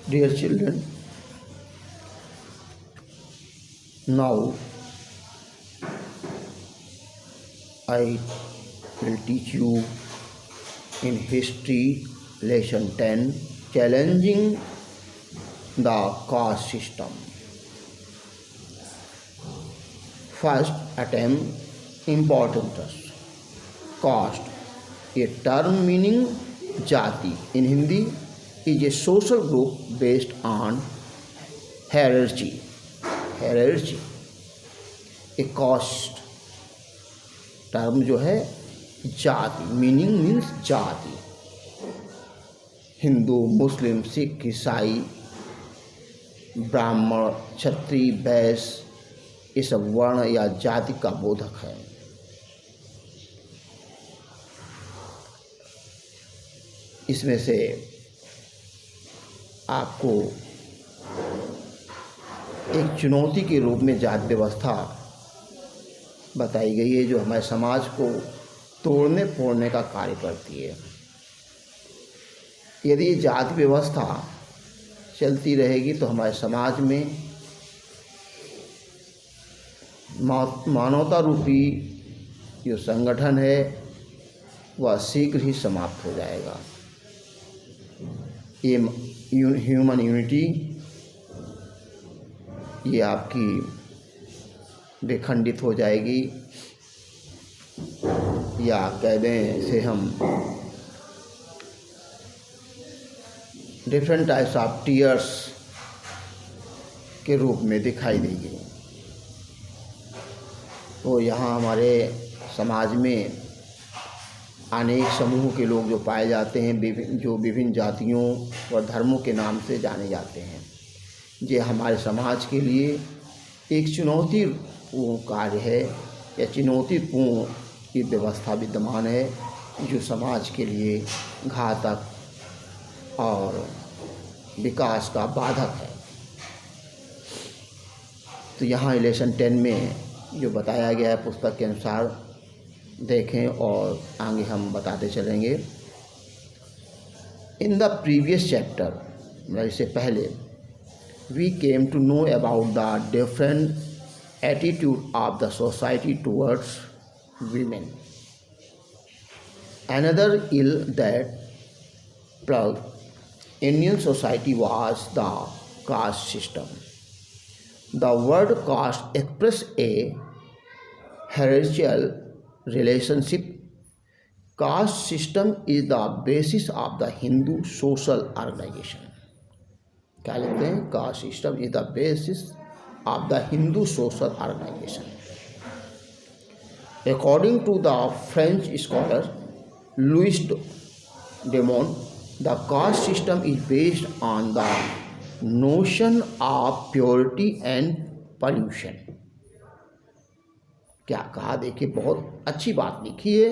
Dear children, now I will teach you in history lesson 10, challenging the caste system. First attempt, importance. Caste, a term meaning jati in Hindi, is a social group based on hierarchy. A caste term जो है जाति, meaning means जाति. हिंदू, मुस्लिम, सिख, ईसाई, ब्राह्मण, क्षत्रिय, वैश्य, ये सब वर्ण या जाति का बोधक है. इसमें से आपको एक चुनौती के रूप में जाति व्यवस्था बताई गई है, जो हमारे समाज को तोड़ने फोड़ने का कार्य करती है. यदि ये जाति व्यवस्था चलती रहेगी तो हमारे समाज में मानवता रूपी जो संगठन है वह शीघ्र ही समाप्त हो जाएगा. ये ह्यूमन यूनिटी ये आपकी विखंडित हो जाएगी, या कह दें इसे हम डिफरेंट टाइप्स ऑफ टीयर्स के रूप में दिखाई देगी. तो यहाँ हमारे समाज में अनेक समूह के लोग जो पाए जाते हैं, जो विभिन्न जातियों और धर्मों के नाम से जाने जाते हैं, ये हमारे समाज के लिए एक चुनौतीपूर्ण कार्य है या चुनौतीपूर्ण ये व्यवस्था विद्यमान है, जो समाज के लिए घातक और विकास का बाधक है. तो यहाँ लेसन 10 में जो बताया गया है पुस्तक के अनुसार देखें और आगे हम बताते चलेंगे. इन द प्रीवियस चैप्टर, इससे पहले, we came to know about the different attitude of the society towards women. Another ill that plagued Indian society was the caste system. The word caste expresses a hierarchical relationship. Caste system is the basis of the Hindu social organization. क्या लिखते हैं? Caste system is the basis of the Hindu social organisation. According to the French scholar Louis Dumont, the caste system is based on the notion of purity and pollution. क्या कहा, देखिए बहुत अच्छी बात लिखी है.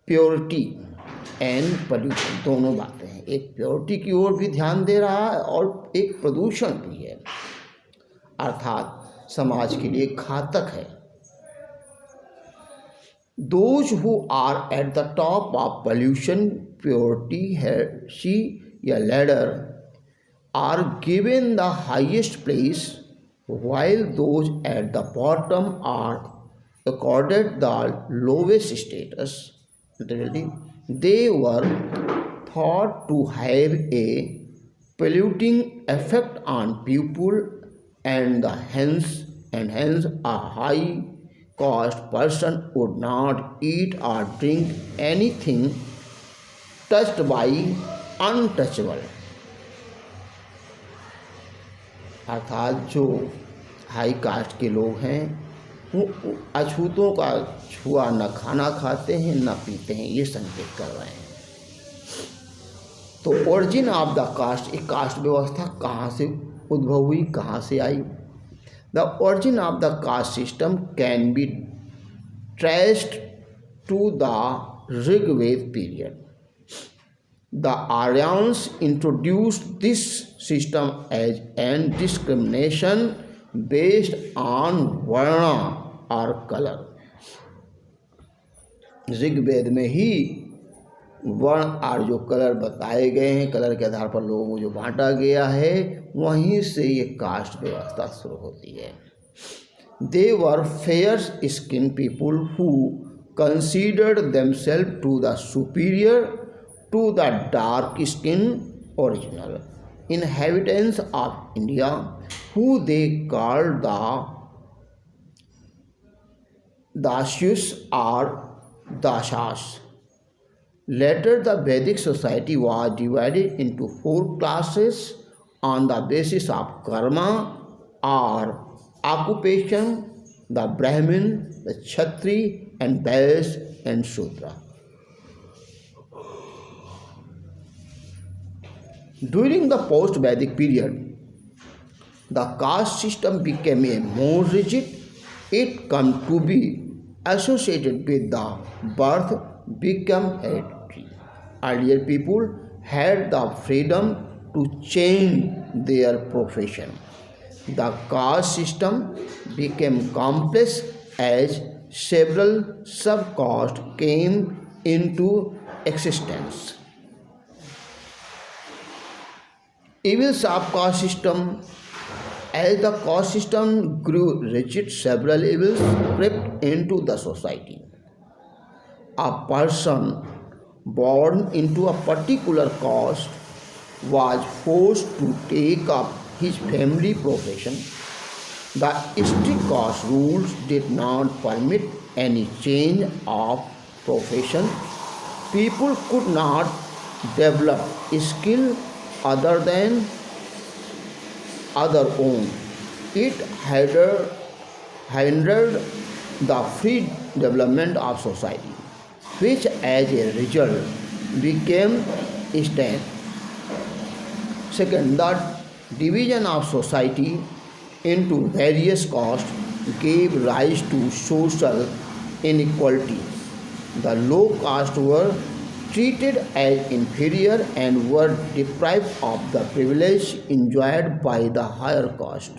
प्योरिटी एंड पॉल्यूशन, दोनों बातें हैं. एक प्योरिटी की ओर भी ध्यान दे रहा है और एक प्रदूषण भी है, अर्थात समाज के लिए घातक है. Those who are at the top of pollution purity hierarchy या ladder are given the highest place, while those at the bottom are accorded the lowest status. They were thought to have a polluting effect on people, and hence a high caste person would not eat or drink anything touched by untouchable. अर्थात जो high cast के लोग हैं वो अछूतों का छुआ न खाना खाते हैं न पीते हैं, ये संकेत कर रहे हैं. तो ओरिजिन ऑफ द कास्ट, एक कास्ट व्यवस्था कहाँ से उद्भव हुई, कहाँ से आई? The origin of the caste system can be traced to the Rigveda period. The Aryans introduced this system as an discrimination based on varna और कलर. ऋग्वेद में ही वर्ण और जो कलर बताए गए हैं, कलर के आधार पर लोगों को जो बांटा गया है, वहीं से ये कास्ट व्यवस्था शुरू होती है। They were fair skin people who considered themselves to the superior to the dark skin original inhabitants of India, who they called the Dasyus or Dashas. Later, the Vedic society was divided into 4 classes on the basis of karma or occupation: the Brahmin, the Kshatriya, and Vaishya and Shudra. During the post-Vedic period, the caste system became a more rigid. It come to be associated with the birth, become hereditary. Earlier people had the freedom to change their profession. The caste system became complex as several sub-castes came into existence. Evils of caste system. As the caste system grew rigid, several evils crept into the society. A person born into a particular caste was forced to take up his family profession. The strict caste rules did not permit any change of profession. People could not develop skill other than other own. It hindered the free development of society, which as a result became stagnant. Second, the division of society into various castes gave rise to social inequality. The low caste were treated as inferior and were deprived of the privilege enjoyed by the higher caste.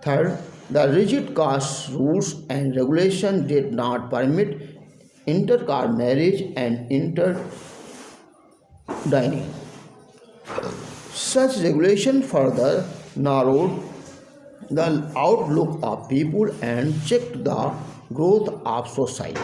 Third, the rigid caste rules and regulation did not permit intercaste marriage and interdining. Such regulation further narrowed the outlook of people and checked the growth of society.